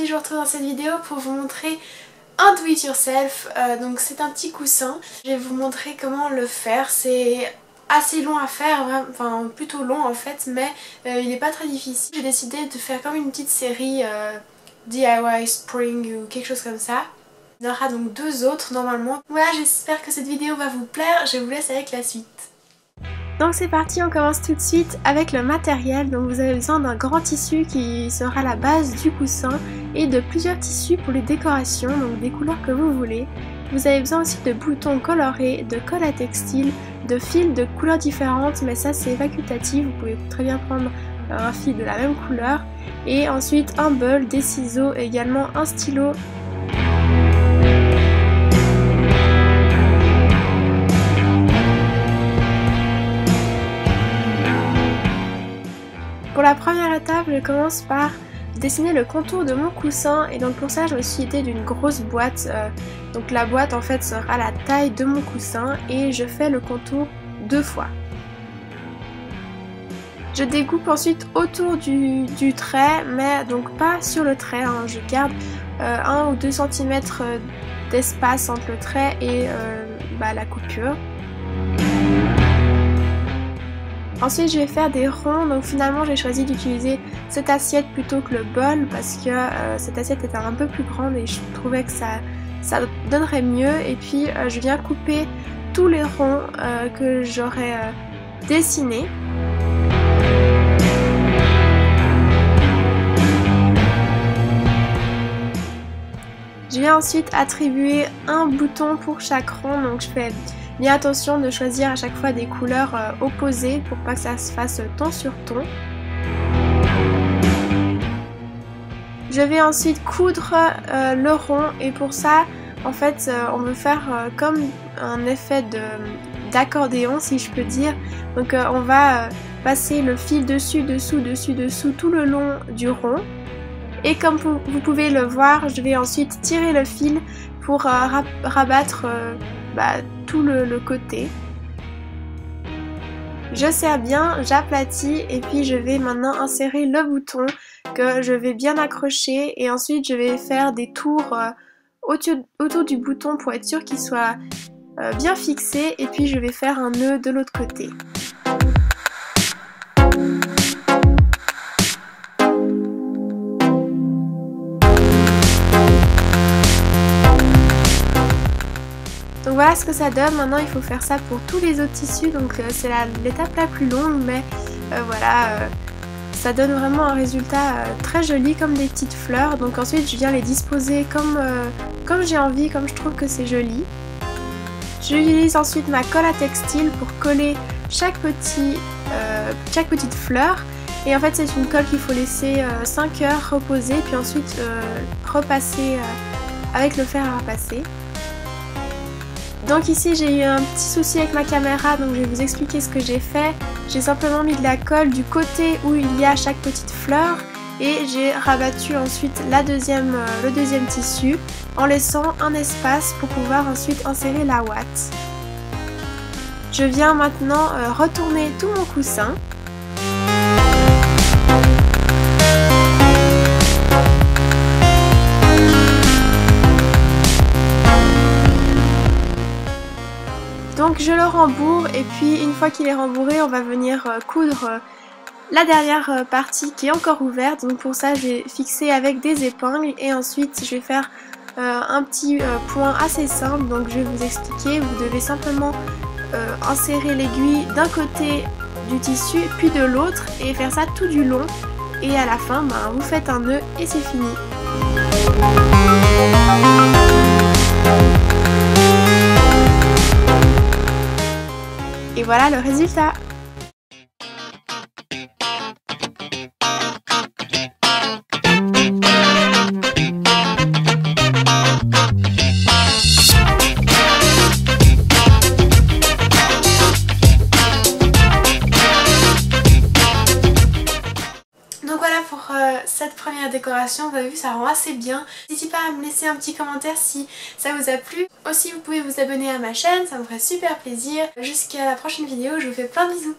aujourd'hui je vous retrouve dans cette vidéo pour vous montrer un do it yourself. Donc c'est un petit coussin. Je vais vous montrer comment le faire. C'est assez long à faire, enfin plutôt long en fait, mais il n'est pas très difficile. J'ai décidé de faire comme une petite série DIY Spring ou quelque chose comme ça. Il y en aura donc 2 autres normalement. Voilà, j'espère que cette vidéo va vous plaire. Je vous laisse avec la suite. Donc c'est parti, on commence tout de suite avec le matériel. Donc vous avez besoin d'un grand tissu qui sera la base du coussin et de plusieurs tissus pour les décorations, donc des couleurs que vous voulez. Vous avez besoin aussi de boutons colorés, de colle à textile, de fils de couleurs différentes, mais ça c'est facultatif, vous pouvez très bien prendre un fil de la même couleur. Et ensuite un bol, des ciseaux et également un stylo. Pour la première étape, je commence par dessiner le contour de mon coussin et donc pour ça je me suis aidée d'une grosse boîte. Donc la boîte en fait sera la taille de mon coussin et je fais le contour 2 fois. Je découpe ensuite autour du trait, mais donc pas sur le trait, hein. Je garde 1 ou 2 cm d'espace entre le trait et la coupure. Ensuite je vais faire des ronds, donc finalement j'ai choisi d'utiliser cette assiette plutôt que le bol parce que cette assiette était un peu plus grande et je trouvais que ça donnerait mieux. Et puis je viens couper tous les ronds que j'aurais dessinés. Je vais ensuite attribuer un bouton pour chaque rond, donc je fais bien attention de choisir à chaque fois des couleurs opposées pour pas que ça se fasse ton sur ton. Je vais ensuite coudre le rond et pour ça en fait on veut faire comme un effet d'accordéon si je peux dire. Donc on va passer le fil dessus, dessous, dessus, dessous tout le long du rond. Et comme vous pouvez le voir, je vais ensuite tirer le fil pour rabattre tout le côté. Je serre bien, j'aplatis et puis je vais maintenant insérer le bouton que je vais bien accrocher et ensuite je vais faire des tours autour du bouton pour être sûr qu'il soit bien fixé et puis je vais faire un nœud de l'autre côté. Donc voilà ce que ça donne. Maintenant il faut faire ça pour tous les autres tissus, donc c'est l'étape la plus longue, mais ça donne vraiment un résultat très joli comme des petites fleurs. Donc ensuite je viens les disposer comme j'ai envie, comme je trouve que c'est joli. J'utilise ensuite ma colle à textile pour coller chaque petite fleur. Et en fait c'est une colle qu'il faut laisser 5 heures reposer, puis ensuite repasser avec le fer à repasser. Donc ici j'ai eu un petit souci avec ma caméra, donc je vais vous expliquer ce que j'ai fait. J'ai simplement mis de la colle du côté où il y a chaque petite fleur et j'ai rabattu ensuite le deuxième tissu en laissant un espace pour pouvoir ensuite insérer la ouate. Je viens maintenant retourner tout mon coussin. Donc je le rembourre et puis une fois qu'il est rembourré on va venir coudre la dernière partie qui est encore ouverte. Donc pour ça je vais fixer avec des épingles et ensuite je vais faire un petit point assez simple. Donc je vais vous expliquer, vous devez simplement insérer l'aiguille d'un côté du tissu puis de l'autre et faire ça tout du long et à la fin vous faites un nœud et c'est fini. Et voilà le résultat. Donc voilà pour cette première décoration, vous avez vu ça rend assez bien. N'hésitez pas à me laisser un petit commentaire si ça vous a plu. Aussi vous pouvez vous abonner à ma chaîne, ça me ferait super plaisir. Jusqu'à la prochaine vidéo, je vous fais plein de bisous.